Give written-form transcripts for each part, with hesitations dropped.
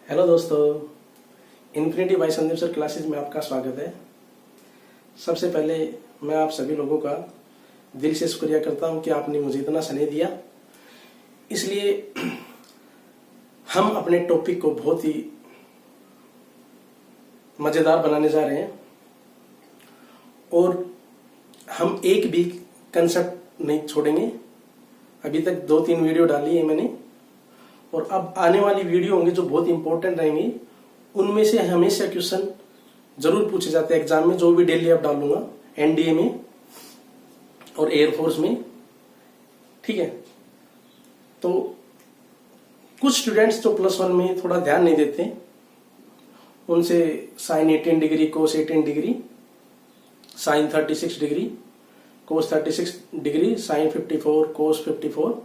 Hello दोस्तों, infinity by Sandeep sir classes में आपका स्वागत है। सबसे पहले मैं आप सभी लोगों का दिल से शुक्रिया करता हूं कि आपने मुझे इतना स्नेह दिया। इसलिए हम अपने टॉपिक को बहुत ही मजेदार बनाने जा रहे हैं और हम एक भी कंसेप्ट नहीं छोड़ेंगे। अभी तक 2-3 वीडियो डाली है मैंने और अब आने वाली वीडियो होंगी जो बहुत इंपॉर्टेंट रहेंगी। उनमें से हमेशा क्वेश्चन जरूर पूछे जाते हैं एग्जाम में, जो भी डेली अब डालूंगा एनडीए में और एयरफोर्स में। ठीक है, तो कुछ स्टूडेंट्स जो +1 में थोड़ा ध्यान नहीं देते, उनसे sign 18 degree, cos 18 degree, sine 36 degree, cos 36 degree, sign 54, कोस 54,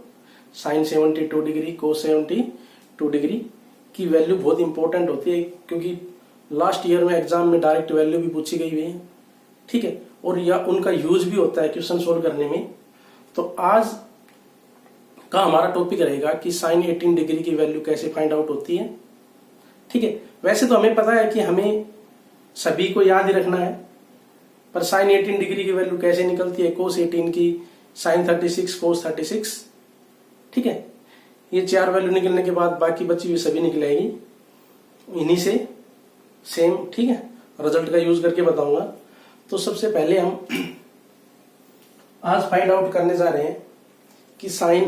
साइन 72 डिग्री, कोस 72 डिग्री की वैल्यू बहुत इंपॉर्टेंट होती है, क्योंकि लास्ट ईयर में एग्जाम में डायरेक्ट वैल्यू भी पूछी गई हुई है। ठीक है, और या उनका यूज भी होता है क्वेश्चन सोल्व करने में। तो आज का हमारा टॉपिक रहेगा कि साइन 18 डिग्री की वैल्यू कैसे फाइंड आउट होती है। ठीक है, वैसे तो हमें पता है कि हमें सभी को याद ही रखना है, पर साइन 18 डिग्री की वैल्यू कैसे निकलती है, कोस 18 की, साइन 36, कोस 36। ठीक है, ये 4 वैल्यू निकलने के बाद बाकी बची हुई सभी निकलेगी इन्हीं से सेम। ठीक है, रिजल्ट का यूज करके बताऊंगा। तो सबसे पहले हम आज फाइंड आउट करने जा रहे हैं कि साइन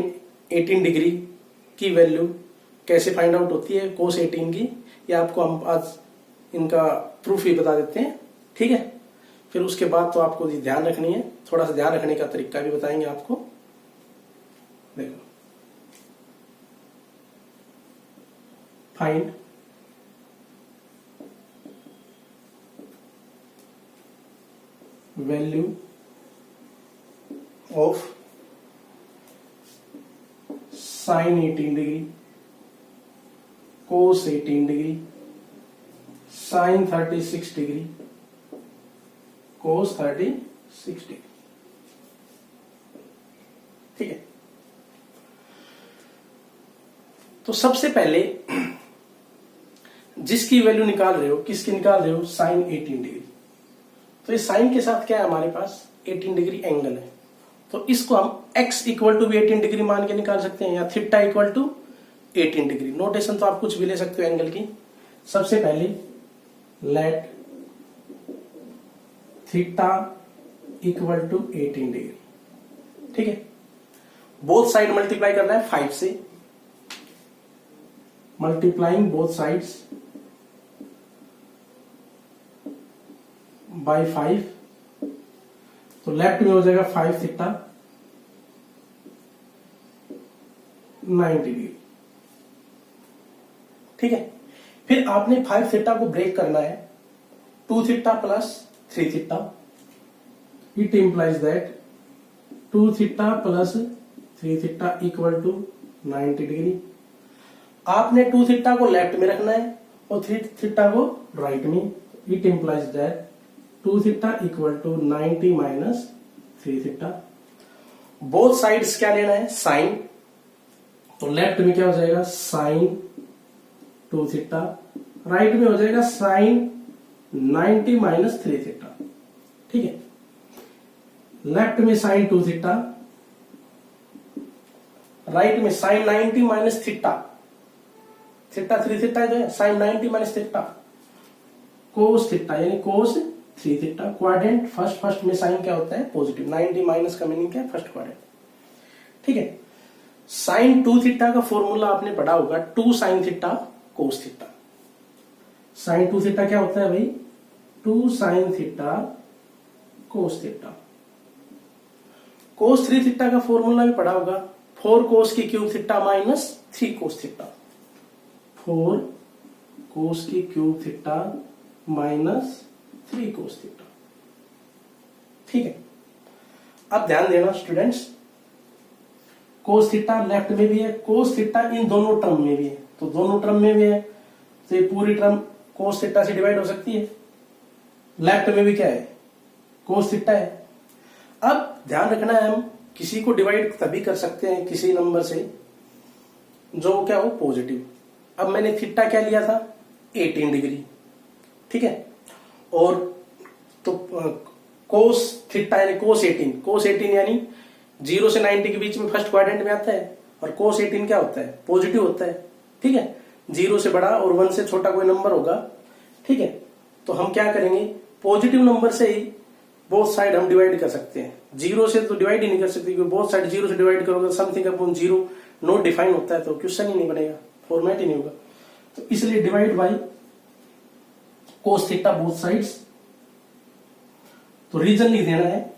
18 डिग्री की वैल्यू कैसे फाइंड आउट होती है कोस 18 की। या आपको हम आज इनका प्रूफ ही बता देते हैं। ठीक है, फिर उसके बाद तो आपको ध्यान रखनी है, थोड़ा सा ध्यान रखने का तरीका भी बताएंगे आपको। देखो, find value of sine 18 degree, cos 18 degree, sine 36 degree, cos 36 degree. ठीक है, तो सबसे पहले जिसकी वैल्यू निकाल रहे हो, किसकी निकाल रहे हो, साइन 18 डिग्री। तो इस साइन के साथ क्या है, हमारे पास 18 डिग्री एंगल है। तो इसको हम x इक्वल टू भी 18 डिग्री मान के निकाल सकते हैं, या theta equal to 18 degree. Notation तो आप कुछ भी ले सकते हो एंगल की। सबसे पहले let theta equal to 18 degree. ठीक है, बोथ साइड मल्टीप्लाई करना है 5 से, मल्टीप्लाइंग बोथ साइड्स बाय 5। तो लेफ्ट में हो जाएगा 5 थीटा 90 डिग्री। ठीक है, फिर आपने 5 थीटा को ब्रेक करना है 2 theta plus 3 theta. It implies that 2 theta plus 3 theta equal to 90 degree. आपने 2 थीटा को लेफ्ट में रखना है और 3 थीटा को राइट में। It implies that 2 theta equal to 90 minus 3 theta. Both sides क्या लेना है, साइन। तो लेफ्ट में क्या हो जाएगा, साइन 2 थीटा, राइट में हो जाएगा साइन 90 माइनस 3 थीटा। ठीक है, लेफ्ट में साइन 2 थीटा, राइट में sine 90 minus theta. Theta 3 theta जो है, sine 90 minus theta, cos theta यानी कोस 3 थीटा। क्वाड्रेंट फर्स्ट में साइन क्या होता है, पॉजिटिव। 90 माइनस का मीनिंग क्या है, फर्स्ट क्वाड्रेंट। ठीक है, साइन 2 थीटा का फॉर्मूला आपने पढ़ा होगा, 2 sine theta cos theta. Sine 2 theta क्या होता है भाई, 2 sine theta cos theta. Cos 3 theta का फॉर्मूला भी पढ़ा होगा, 4 कोस की cube theta minus 3 cos theta. 4 cos की cube theta minus 3 cos theta. ठीक है, अब ध्यान देना स्टूडेंट्स, कोस थीटा लेफ्ट में भी है, कोस थीटा इन दोनों टर्म में भी है। तो दोनों टर्म में भी है, तो ये पूरी टर्म कोस थीटा से डिवाइड हो सकती है। लेफ्ट में भी क्या है, कोस थीटा है। अब ध्यान रखना है, हम किसी को डिवाइड तभी कर सकते हैं किसी नंबर से जो क्या हो, पॉजिटिव। अब मैंने थीटा क्या लिया था 18 डिग्री, ठीक है। और तो कोस थीटा यानी कोस 18 यानी 0 से 90 के बीच में फर्स्ट क्वाड्रेंट में आता है। और कोस 18 क्या होता है, पॉजिटिव होता है, ठीक है। 0 से बड़ा और 1 से छोटा कोई नंबर होगा, ठीक है। तो हम क्या करेंगे, पॉजिटिव नंबर से ही बोथ साइड हम डिवाइड कर सकते हैं। 0 से तो डिवाइड ही नहीं कर सकते, क्योंकि बोथ साइड 0 से डिवाइड करोगे समथिंग अपॉन 0 नॉट डिफाइन होता है, तो क्वेश्चन ही नहीं बनेगा, फॉर्मेट ही नहीं होगा। तो इसलिए divide by cos theta both sides. तो रीजन लिख देना है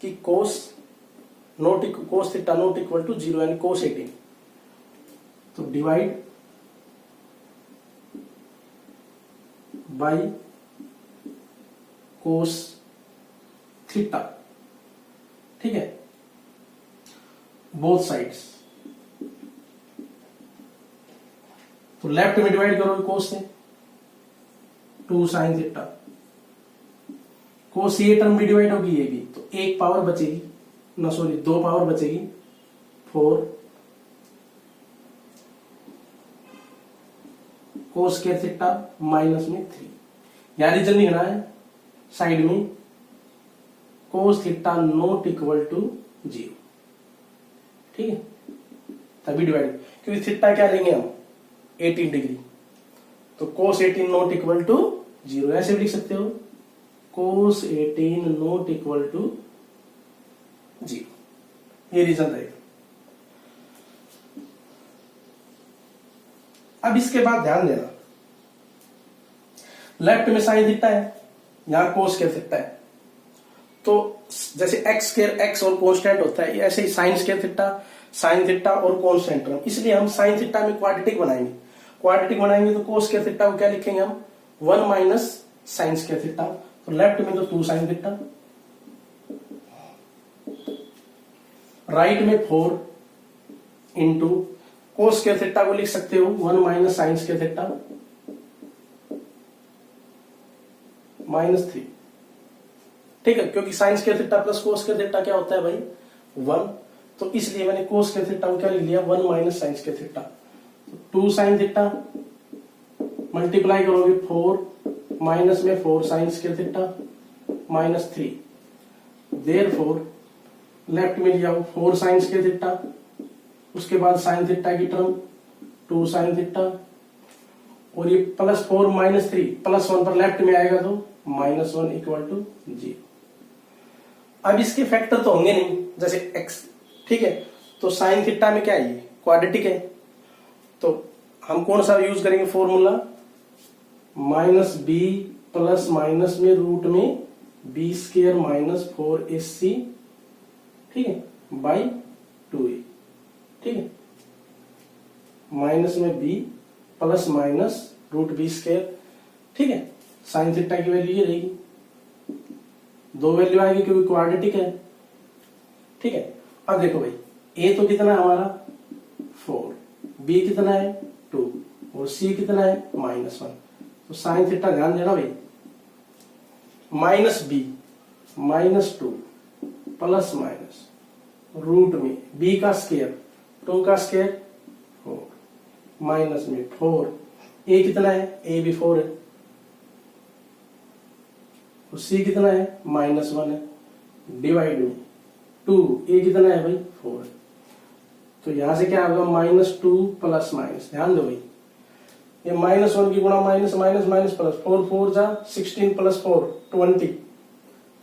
कि cos theta not equal to 0 यानी कोस 18। तो डिवाइड बाई कोस थीटा, ठीक है, बोथ साइड्स। तो लेफ्ट में डिवाइड करोगे कोस से 2 साइन थीटा, कोस ये टर्म भी डिवाइड होगी, ये भी, तो एक पावर बचेगी ना, सॉरी 2 पावर बचेगी 4 कोस स्क्वायर थीटा माइनस में 3। यहां रीजन लिखना है साइड में cos theta not equal to 0, ठीक है, तभी डिवाइड, क्योंकि थीटा क्या लेंगे हम 18 डिग्री, तो कोस 18 नॉट इक्वल टू 0 ऐसे भी लिख सकते हो, कोस 18 नॉट इक्वल टू 0, ये रीजन रहेगा। अब इसके बाद ध्यान देना, लेफ्ट में साइन थीटा है, यहां कोस स्क्वायर थीटा है, तो जैसे एक्स स्क्वायर एक्स और कांस्टेंट होता है, ऐसे ही sine square theta, sine theta और कांस्टेंट टर्म, इसलिए हम साइन थीटा में क्वाड्रेटिक बनाएंगे। तो कोस स्क्वायर थीटा को क्या लिखेंगे हम 1 माइनस साइन स्क्वायर थीटा। तो लेफ्ट में तो 2 साइन थीटा, राइट में 4 इंटू कोस स्क्वायर थीटा को लिख सकते हो 1 माइनस साइन स्क्वायर थीटा -3, ठीक है, क्योंकि sign square theta plus cos square theta क्या होता है भाई 1, तो इसलिए मैंने कोस स्क्वायर थीटा को क्या लिख लिया 1 माइनस साइन स्क्वायर थीटा। तो 2 साइन थीटा मल्टीप्लाई करोगे 4 माइनस में 4 sign square theta -3, therefore left में लिया 4 साइन स्क्वायर थीटा, उसके बाद साइन थीटा की टर्म 2 साइन थीटा, और ये +4 -3 +1 पर लेफ्ट में आएगा तो -1 इक्वल टू 0। अब इसके फैक्टर तो होंगे नहीं, जैसे x, ठीक है, तो साइन थीटा में क्या है, ये क्वाड्रेटिक है, तो हम कौन सा यूज करेंगे फॉर्मूला -b प्लस माइनस में रूट में b स्क्वायर -4ac, ठीक है, बाई 2a, ठीक है, माइनस में b plus minus root b square, ठीक है, साइन थीटा की वैल्यू ये रहेगी, 2 वैल्यू आएगी क्योंकि क्वाड्रेटिक है, ठीक है। अब देखो भाई a तो कितना है हमारा 4, b कितना है 2 और c कितना है -1, तो साइन थीटा ध्यान देना भाई -b -2 प्लस माइनस रूट में b का स्क्वायर 2 का स्क्वायर 4 माइनस में 4, a कितना है a भी 4 है, और c कितना है -1 है, डिवाइड में 2, a कितना है भाई 4 है, तो यहां से क्या होगा -2 प्लस माइनस, ध्यान दो भाई ये -1 की गुणा माइनस माइनस माइनस प्लस 4 4 जा 16 प्लस 4 20,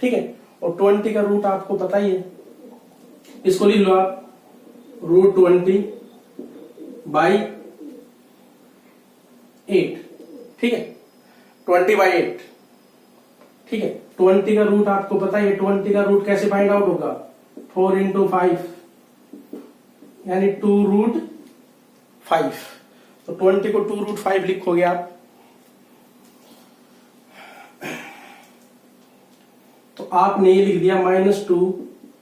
ठीक है, और 20 का रूट आपको पता ही है, इसको लिख लो आप √20 बाई 8, ठीक है, 20/8, ठीक है। 20 का रूट आपको पता है, 20 का रूट कैसे फाइंड आउट होगा 4 × 5 यानी 2√5, तो 20 को 2√5 लिखोगे आप, तो आपने ये लिख दिया -2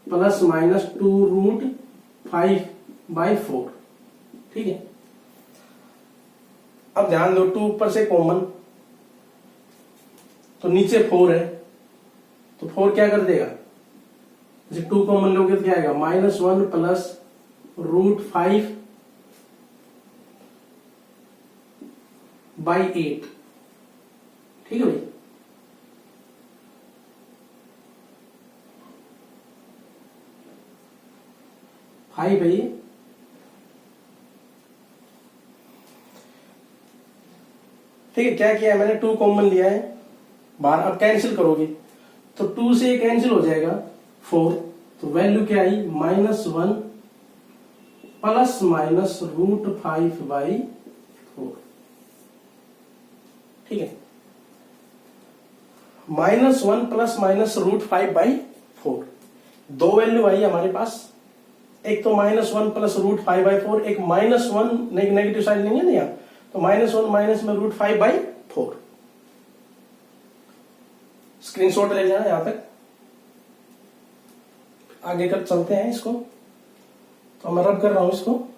प्लस माइनस 2√5/4, ठीक है। अब ध्यान दो 2 ऊपर से कॉमन, तो नीचे 4 है, तो 4 क्या कर देगा, जैसे 2 कॉमन लोगे तो क्या आएगा -1 प्लस √5 बाई 8। ठीक है भाई, फाइव है ये। ठीक है, क्या किया है मैंने, 2 कॉमन लिया है बाहर। अब कैंसिल करोगे तो 2 से कैंसिल हो जाएगा 4, तो वैल्यू क्या आई, -1 प्लस माइनस √5/4। ठीक है, -1 प्लस माइनस √5/4। दो वैल्यू आई हमारे पास, एक तो -1 प्लस √5/4, एक -1 नेगेटिव साइड नहीं है ना यहाँ, तो -1 माइनस में √5/4। स्क्रीनशॉट ले जाना यहां तक, आगे कर चलते हैं इसको। तो मैं रब कर रहा हूं इसको।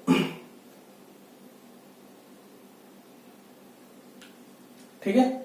ठीक है,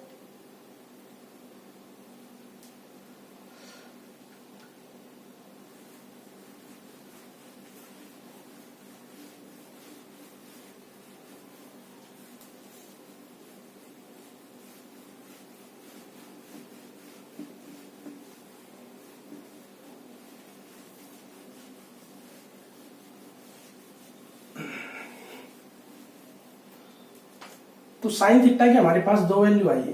तो साइन थीटा की हमारे पास दो वैल्यू आई है,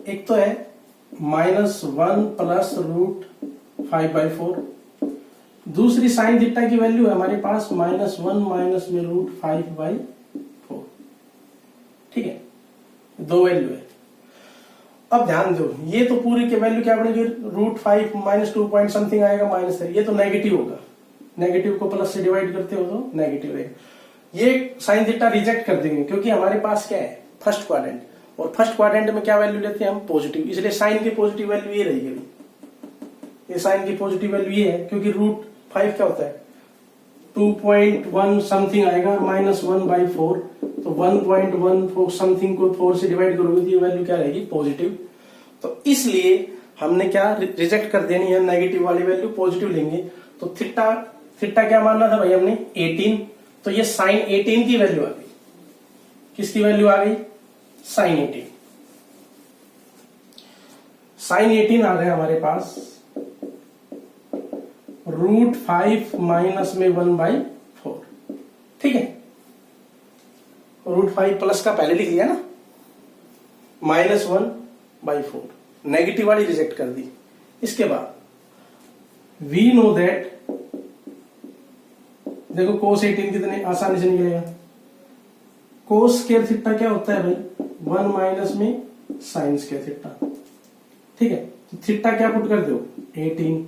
एक तो है -1 प्लस √5/4, दूसरी साइन थीटा की वैल्यू है हमारे पास -1 माइनस में √5/4। ठीक है, दो वैल्यू है। अब ध्यान दो, ये तो पूरी की वैल्यू क्या बनेगी, √5 माइनस 2 पॉइंट समथिंग आएगा -3, ये तो नेगेटिव होगा, नेगेटिव को प्लस से डिवाइड करते हो तो नेगेटिव रहेगा। ये साइन थीटा रिजेक्ट कर देंगे क्योंकि हमारे पास क्या है, फर्स्ट क्वाड्रेंट, और फर्स्ट क्वाड्रेंट में क्या वैल्यू लेते हैं हम, पॉजिटिव, इसलिए साइन की पॉजिटिव वैल्यू ये रहेगी। ये साइन की पॉजिटिव वैल्यू ये है क्योंकि √5 क्या होता है, 2.1 समथिंग आएगा, -1/4, तो 1.14 समथिंग को 4 से डिवाइड करोगे तो ये वैल्यू क्या रहेगी, पॉजिटिव। तो इसलिए हमने क्या रिजेक्ट कर देनी है, नेगेटिव वाली वैल्यू पॉजिटिव लेंगे। तो थीटा क्या मानना था भाई हमने, 18, तो ये साइन 18 की वैल्यू आ गई। किसकी वैल्यू आ गई, साइन 18। साइन 18 आ गया हमारे पास √5 माइनस में 1/4। ठीक है, √5 प्लस का पहले लिख लिया ना, -1/4, नेगेटिव वाली रिजेक्ट कर दी। इसके बाद वी नो दैट, देखो cos 18 कितने आसानी से निकलेगा, cos स्क्वायर थीटा क्या होता है भाई, 1 माइनस में साइन स्क्वायर थीटा। ठीक है, तो थीटा क्या पुट कर दो, 18,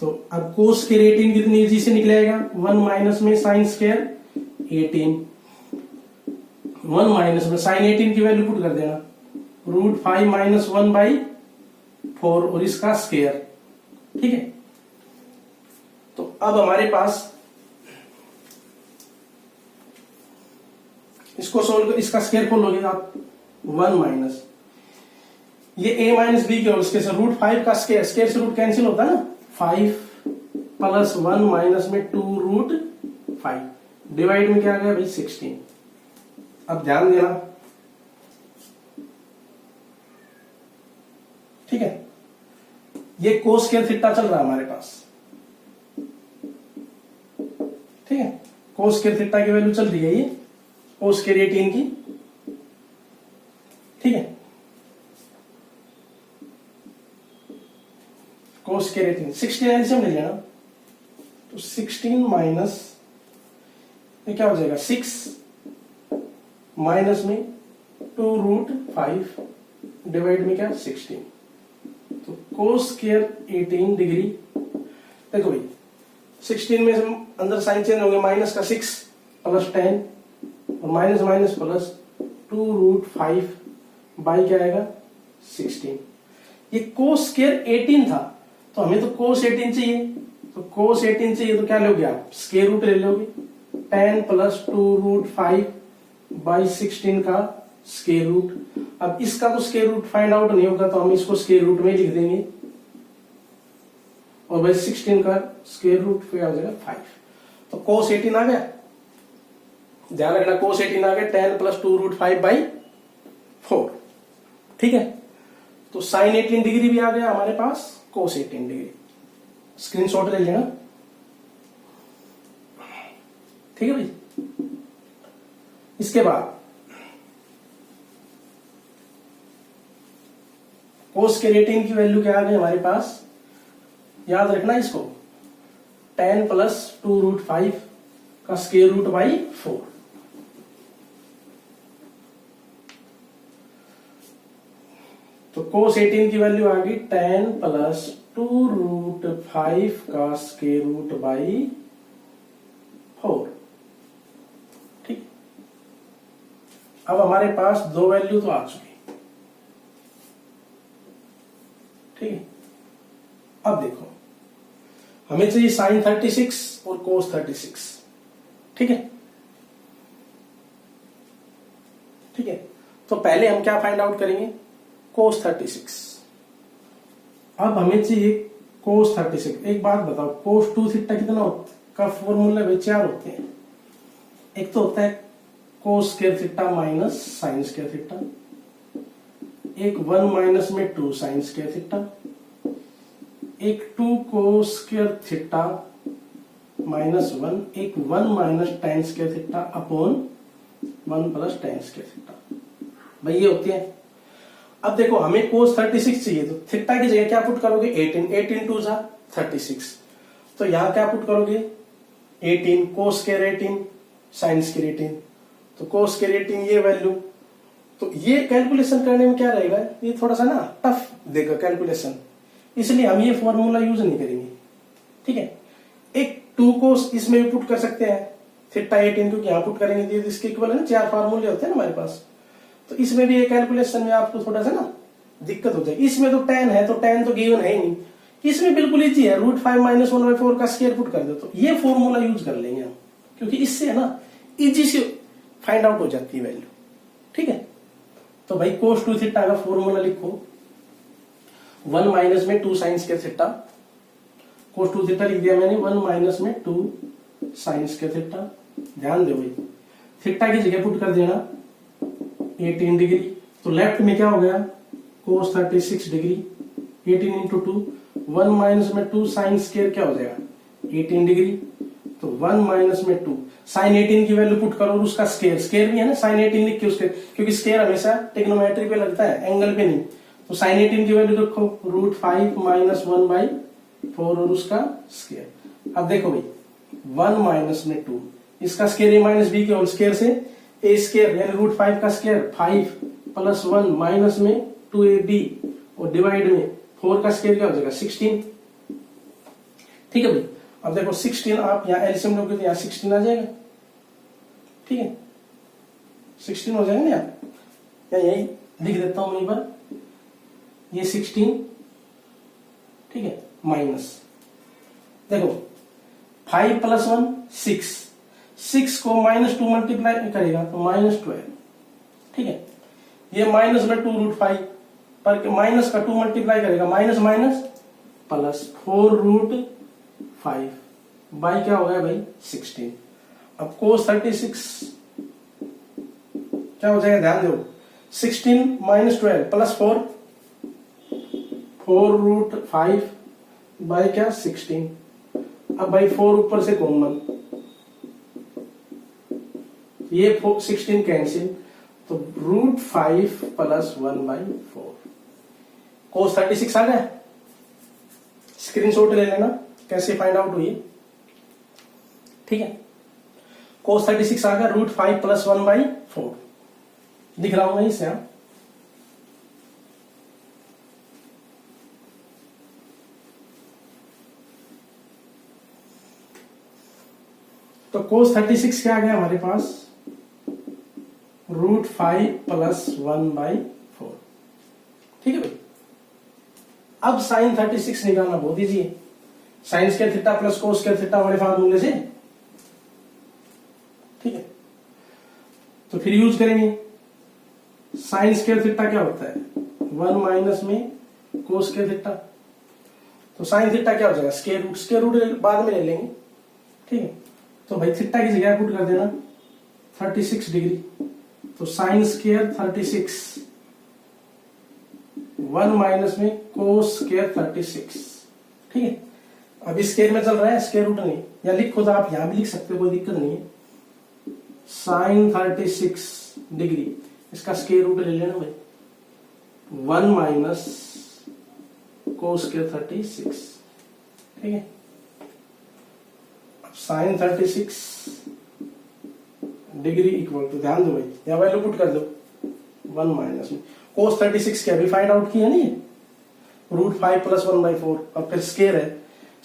तो अब cos स्क्वायर 18 कितनी इजी से निकलेगा, 1 माइनस में साइन स्क्वायर 18, 1 माइनस में साइन 18 की वैल्यू पुट कर देना, √5 माइनस 1/4 और इसका स्क्वायर। ठीक है, तो अब हमारे पास इसको सोल्व कर, इसका स्क्वायर खोलोगे आप, 1 माइनस ये a माइनस बी के और इसके √5 का स्क्वायर, स्क्वायर से रूट कैंसिल होता है ना, 5 प्लस 1 माइनस में 2√5 डिवाइड में क्या आ गया भाई, 16। अब ध्यान देना, ठीक है, ये cos स्क्वायर थीटा चल रहा है हमारे पास। ठीक है, cos स्क्वायर थीटा की वैल्यू चल रही है ये cos स्क्वायर 18 की। ठीक है, cos स्क्वायर 18, 16 एलसीएम ले लेना, तो 16 माइनस ये क्या हो जाएगा, 6 माइनस में 2√5 डिवाइड में क्या, 16, तो cos स्क्वायर 18 डिग्री। देखो भाई 16 में से अंदर साइन चेंज हो गया, माइनस का 6 प्लस 10 और माइनस माइनस प्लस 2√5 बाई क्या आएगा, 16। ये cos स्क्वायर 18 था, तो हमें तो cos 18 चाहिए, तो cos 18 चाहिए तो क्या लोगे आप, स्क्वायर रूट ले लोगे, 10 प्लस 2√5 बाई 16 का स्क्वायर रूट। अब इसका तो स्क्वायर रूट फाइंड आउट नहीं होगा, तो हम इसको स्क्वायर रूट में लिख देंगे, और बाई 16 का स्क्वायर रूट क्या हो जाएगा, 5। तो cos 18 आ गया, ध्यान रखना cos 18 आ गया, 10 प्लस 2√5 बाई 4। ठीक है, तो साइन 18 डिग्री भी आ गया हमारे पास, कोस 18 डिग्री। स्क्रीनशॉट ले लेना। ठीक है भाई। इसके बाद कोस के 18 की वैल्यू क्या आ गई हमारे पास, याद रखना इसको, 10 प्लस 2√5 का स्क्वायर रूट बाई 4। तो कोस 18 की वैल्यू आ गई 10 प्लस 2√5 का स्क्वायर रूट बाई 4। ठीक, अब हमारे पास दो वैल्यू तो आ चुकी। ठीक है, अब देखो हमें चाहिए साइन 36 और कोस 36। ठीक है, ठीक है, तो पहले हम क्या फाइंड आउट करेंगे, कोस 36। अब हमें चाहिए कोस 36। एक बात बताओ, कोस 2 थीटा कितना का फॉर्मूला में 4 होते हैं। एक तो होता है cos square theta minus sign square theta, एक 1 माइनस में 2 साइन स्क्वायर थीटा, एक 2 कोस स्क्वायर थीटा माइनस 1, एक 1 minus tan square theta upon 1 plus tan square theta. भाई ये होती है। अब देखो हमें कोस 36 चाहिए, तो थीटा की जगह क्या पुट करोगे, 18, 18 टू जा 36। तो यहां क्या पुट करोगे, 18 कोस स्क्वायर 18 साइन स्क्वायर 18। तो कोस स्क्वायर 18 ये वैल्यू। तो ये कैलकुलेशन करने में क्या रहेगा, ये थोड़ा सा ना टफ देगा कैलकुलेशन, इसलिए हम ये फॉर्मूला यूज नहीं करेंगे। ठीक है, एक 2 को इसमें भी पुट कर सकते हैं, थीटा 18 क्योंकि यहां पुट करेंगे तो इसके इक्वल है ना, 4 फार्मूले होते हैं ना हमारे पास। तो इसमें भी ये कैलकुलेशन में आपको थोड़ा सा ना दिक्कत हो जाएगी। इसमें तो tan है, तो tan तो गिवन है ही नहीं। इसमें बिल्कुल इजी है, √5 माइनस 1/4 का स्क्वायर पुट कर दो, तो ये फॉर्मूला यूज कर लेंगे हम, क्योंकि इससे है ना इजी से फाइंड आउट हो जाती है वैल्यू। ठीक है, तो भाई कोस 2 थीटा का फॉर्मूला लिखो, 1 माइनस में 2 साइन स्क्वायर थीटा, कोस 2 थीटा लिख दिया मैंने, 1 माइनस में 2 साइन स्क्वायर थीटा। ध्यान दो भाई, थीटा की जगह पुट कर देना 18 डिग्री, तो लेफ्ट में क्या हो गया, कोस 36 डिग्री, 18 इंटू 2, 1 माइनस में 2 साइन स्क्वायर क्या हो जाएगा 18 डिग्री, तो 1 माइनस में 2 साइन 18 की वैल्यू पुट करो, और उसका स्क्वायर, स्क्वायर भी है ना, साइन 18 लिख के उसके, क्योंकि स्क्वायर हमेशा ट्रिग्नोमेट्री पे लगता है, एंगल पे नहीं। तो साइन 18 की वैल्यू रखो √5 माइनस 1/4 और उसका स्क्वायर। अब देखो भाई 1 माइनस में 2, इसका स्क्वायर a माइनस b के होल स्क्वायर से a स्क्वायर यानी √5 का स्क्वायर 5 प्लस 1 माइनस में 2ab और डिवाइड में 4 का स्क्वायर क्या हो जाएगा 16। ठीक है भाई, अब देखो 16 आप यहाँ एलसीएम लोगे तो यहाँ 16 आ जाएगा। ठीक है, 16 हो जाएगा ना, या यही लिख देता हूं यहीं पर, ये 16। ठीक है, माइनस देखो 5 प्लस 1 6, 6 को माइनस 2 मल्टीप्लाई करेगा तो -12। ठीक है, ये माइनस में 2√5 पर माइनस का 2 मल्टीप्लाई करेगा, माइनस माइनस प्लस 4√5 बाई क्या हो गया भाई 16। अब कोस 36 क्या हो जाएगा, ध्यान दो, 16 माइनस 12 प्लस 4√5 बाई क्या 16। अब भाई 4 ऊपर से कॉमन, ये 16 कैंसिल, तो √5 प्लस 1/4। कोस 36 आ गया, स्क्रीनशॉट ले लेना कैसे फाइंड आउट हुई। ठीक है, कोस 36 आ गया, √5 प्लस 1/4 दिख रहा हूं मैं इससे। तो कोस 36 क्या आ गया हमारे पास, √5 प्लस 1/4। ठीक है भाई, अब साइन 36 निकालना बहुत इजी है, sign square theta plus cos square theta वाले फार्मूले से। ठीक है, तो फिर यूज करेंगे, साइन स्क्वायर थीटा क्या होता है 1 माइनस में कोस स्क्वायर थीटा, तो साइन थीटा क्या हो जाएगा स्क्वायर रूट बाद में ले लेंगे। ठीक है, तो भाई थीटा की जगह पुट कर देना 36 डिग्री, तो साइन स्क्वायर 36 1 माइनस में कोस स्क्वायर 36, ठीक है। अब स्क्वायर में चल रहा है, स्क्वायर रूट नहीं, या लिखो तो आप यहां भी लिख सकते हो, कोई दिक्कत नहीं है। साइन 36 डिग्री, इसका स्क्वायर रूट ले लेना भाई, 1 माइनस कोस स्क्वायर 36, ठीक है। साइन 36 डिग्री इक्वल टू, ध्यान दो भाई, या वैल्यू पुट कर दो, 1 माइनस में कोस 36 क्या अभी फाइंड आउट किया नहीं, रूट 5 प्लस 1/4, और फिर स्क्वायर है,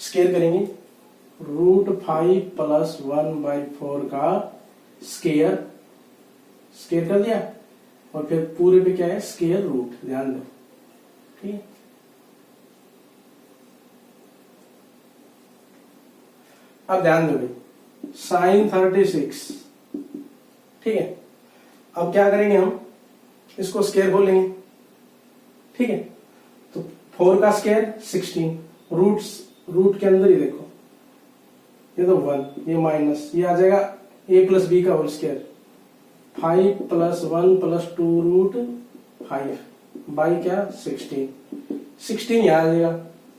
स्क्वायर करेंगे रूट 5 प्लस 1/4 का स्क्वायर, स्क्वायर कर दिया, और फिर पूरे पे क्या है स्क्वायर रूट, ध्यान दो, ठीक है। अब ध्यान दो भाई, साइन 36, ठीक है। अब क्या करेंगे हम, इसको स्क्वायर खोलेंगे, ठीक है। तो 4 का स्क्वायर 16, रूट के अंदर ही देखो, ये तो 1, ये माइनस, ये आ जाएगा a प्लस बी का whole square, 5 plus 1 plus 2 root 5 by क्या 16 यहाँ आ जाएगा,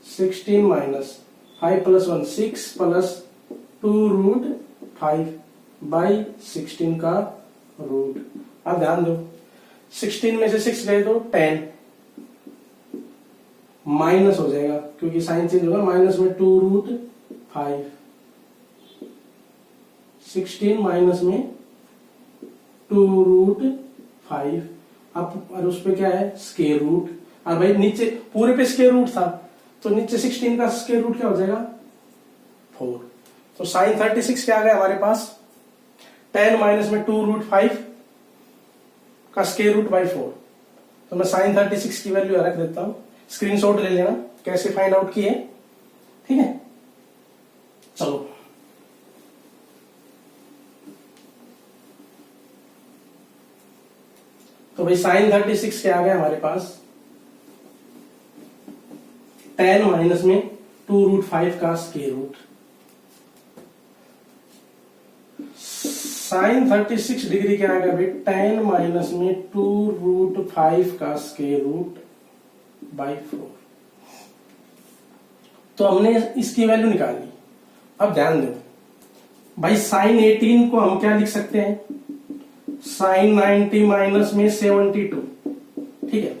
16 minus 5 plus 1 6 plus 2 root 5 by 16 का रूट। अब ध्यान दो, 16 में से 6 गए तो 10 माइनस हो जाएगा, क्योंकि साइन चेंज होगा, माइनस में 2 रूट 5, 16 माइनस में 2 रूट 5, अब और उस पे क्या है स्क्वायर रूट, और भाई नीचे पूरे पे स्क्वायर रूट था, तो नीचे 16 का स्क्वायर रूट क्या हो जाएगा 4। तो साइन 36 क्या आ गया हमारे पास, 10 माइनस में 2 रूट 5 का स्क्वायर रूट बाई 4। तो मैं साइन 36 की वैल्यू रख देता हूं, स्क्रीनशॉट ले लेना कैसे फाइंड आउट किए, ठीक है। चलो तो भाई साइन 36 क्या आ गया हमारे पास, 10 माइनस में 2 रूट 5 का स्क्वायर रूट, साइन 36 डिग्री क्या आ गया भाई, 10 माइनस में 2 रूट 5 का स्क्वायर रूट बाई 4। तो हमने इसकी वैल्यू निकाली। अब ध्यान दो भाई, साइन 18 को हम क्या लिख सकते हैं, साइन 90 माइनस में 72, ठीक है।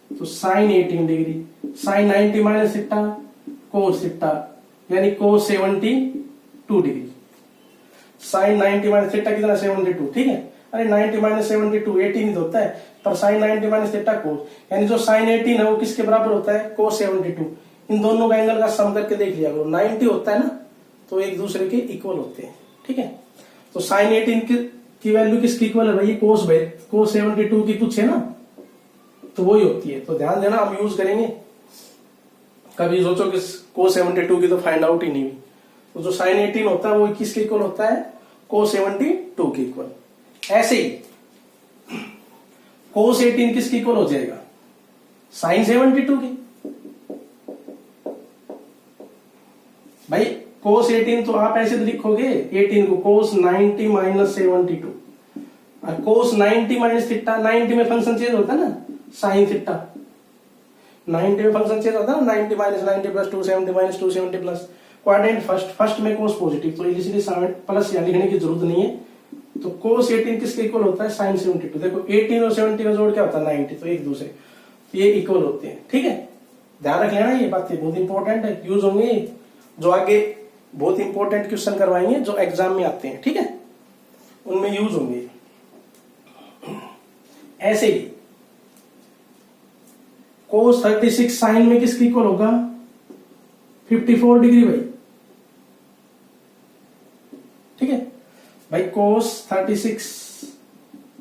तो sine 18 degree, sine 90 minus theta cos theta, यानी cos 72 degree, sine 90 minus theta कितना 72, ठीक है। अरे 90 माइनस 72 18 ही तो होता है, पर साइन 90 माइनस थीटा कोस, यानी जो साइन 18 है वो किसके बराबर होता है कोस 72। इन दोनों का एंगल का सम करके देख लिया करो, 90 होता है ना, तो एक दूसरे के इक्वल होते हैं, ठीक है। तो साइन 18 की वैल्यू किसकी इक्वल है भाई, कोस 72 की पूछे ना, तो वही होती है। तो ध्यान देना, हम यूज करेंगे, कभी सोचो कि कोस 72 की तो फाइंड आउट ही नहीं हुई। तो जो साइन 18 होता है वो किसके इक्वल होता है, कोस 72 के इक्वल। ऐसे ही कोस 18 किसके इक्वल हो जाएगा, साइन 72 की। भाई कोस 18 तो आप ऐसे तो लिखोगे 18 को कोस 90 माइनस 72, और कोस 90 माइनस थीटा, 90 में फंक्शन चेंज होता है ना, साइन थीटा 90 में फंक्शन चेंज होता है ना, 90 minus 90 plus 270 minus 270 plus quadrant first में कोस पॉजिटिव, तो इसलिए प्लस या लिखने की जरूरत नहीं है। तो कोस 18 किसके इक्वल होता है, साइन 72। देखो 18 और 70 का जोड़ क्या होता है 90, तो एक दूसरे, तो ये इक्वल होते हैं, ठीक है। ध्यान रख लेना, ये बातें बहुत इंपॉर्टेंट है, यूज होंगे, जो आगे बहुत इंपॉर्टेंट क्वेश्चन करवाएंगे जो एग्जाम में आते हैं, ठीक है, उनमें यूज होंगे। ऐसे ही कोस 36 साइन में किसके इक्वल होगा, 54 डिग्री भाई, ठीक है। भाई कोस 36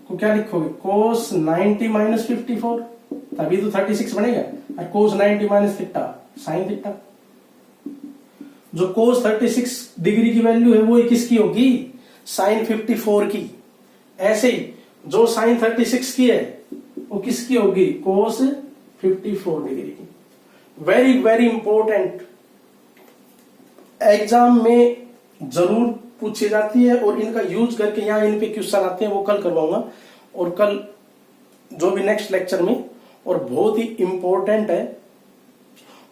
को क्या लिखोगे, कोस 90 माइनस 54, तभी तो 36 बनेगा, और कोस 90 माइनस थीटा साइन थीटा। जो कोस 36 डिग्री की वैल्यू है वो किसकी होगी, साइन 54 की। ऐसे ही जो साइन 36 की है वो किसकी होगी, कोस 54 डिग्री की। वेरी वेरी इंपॉर्टेंट, एग्जाम में जरूर पूछी जाती है, और इनका यूज करके यहाँ इन पे क्वेश्चन आते हैं, वो कल करवाऊंगा। और कल जो भी नेक्स्ट लेक्चर में और बहुत ही इंपॉर्टेंट है,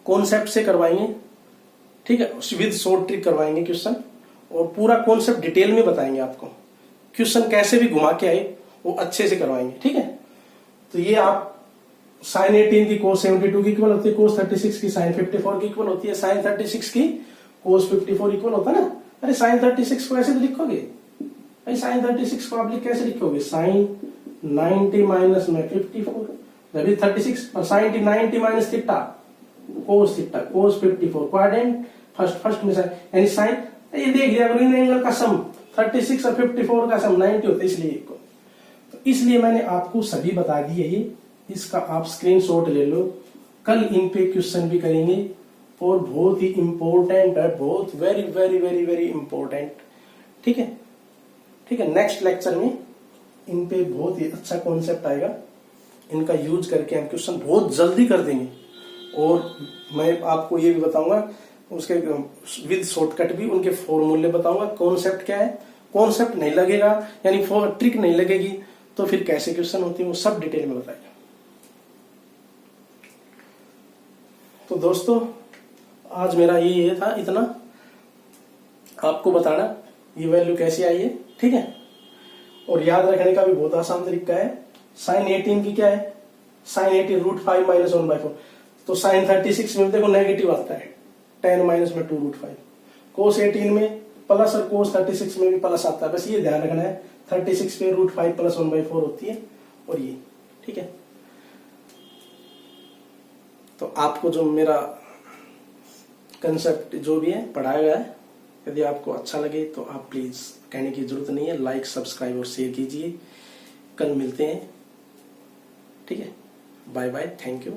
कॉन्सेप्ट से करवाएंगे, ठीक है, विद शॉर्ट ट्रिक करवाएंगे क्वेश्चन, और पूरा कॉन्सेप्ट डिटेल में बताएंगे आपको, क्वेश्चन कैसे भी घुमा के आए वो अच्छे से करवाएंगे, ठीक है। तो ये आप sin 18 की cos 72 की इक्वल होती है, cos 36 की sin 54 की इक्वल होती है, sin 36 की cos 54 इक्वल होता है ना। अरे sin 36 को ऐसे तो लिखोगे, अरे sin 36 को आप कैसे लिखोगे, sin 90 माइनस में 54, जब 36 और sin 90 minus theta cos 54 quadrant first में यानी sin, ये देख लिया इन एंगल का सम 36 और 54 का सम 90 होता है, इसलिए तो इसलिए मैंने आपको सभी बता दिए ये, इसका आप स्क्रीनशॉट ले लो, कल इन पे क्वेश्चन भी करेंगे और बहुत ही इंपॉर्टेंट है, बहुत very very very very important, ठीक है, ठीक है। नेक्स्ट लेक्चर में इन पे बहुत ही अच्छा कॉन्सेप्ट आएगा, इनका यूज करके हम क्वेश्चन बहुत जल्दी कर देंगे, और मैं आपको ये भी बताऊंगा उसके विद शॉर्टकट भी, उनके फॉर्मूले बताऊंगा, कॉन्सेप्ट क्या है, कॉन्सेप्ट नहीं लगेगा यानी ट्रिक नहीं लगेगी तो फिर कैसे क्वेश्चन होती है वो सब डिटेल में बताएगा। तो दोस्तों आज मेरा ये था, इतना आपको बताना ये वैल्यू कैसी आई है, ठीक है। और याद रखने का भी बहुत आसान तरीका है, sin 18 की क्या है, sin 18 √5 माइनस 1/4, तो sin 36 में देखो नेगेटिव आता है, 10 माइनस में 2 √5, cos 18 में प्लस और cos 36 में भी प्लस आता है, बस ये ध्यान रखना है, 36 पे √5 प्लस 1/4 होती है, और ये, ठीक है। तो आपको जो मेरा कंसेप्ट जो भी है पढ़ाया गया है, यदि आपको अच्छा लगे तो आप प्लीज, कहने की जरूरत नहीं है, लाइक सब्सक्राइब और शेयर कीजिए। कल मिलते हैं, ठीक है, बाय बाय, थैंक यू।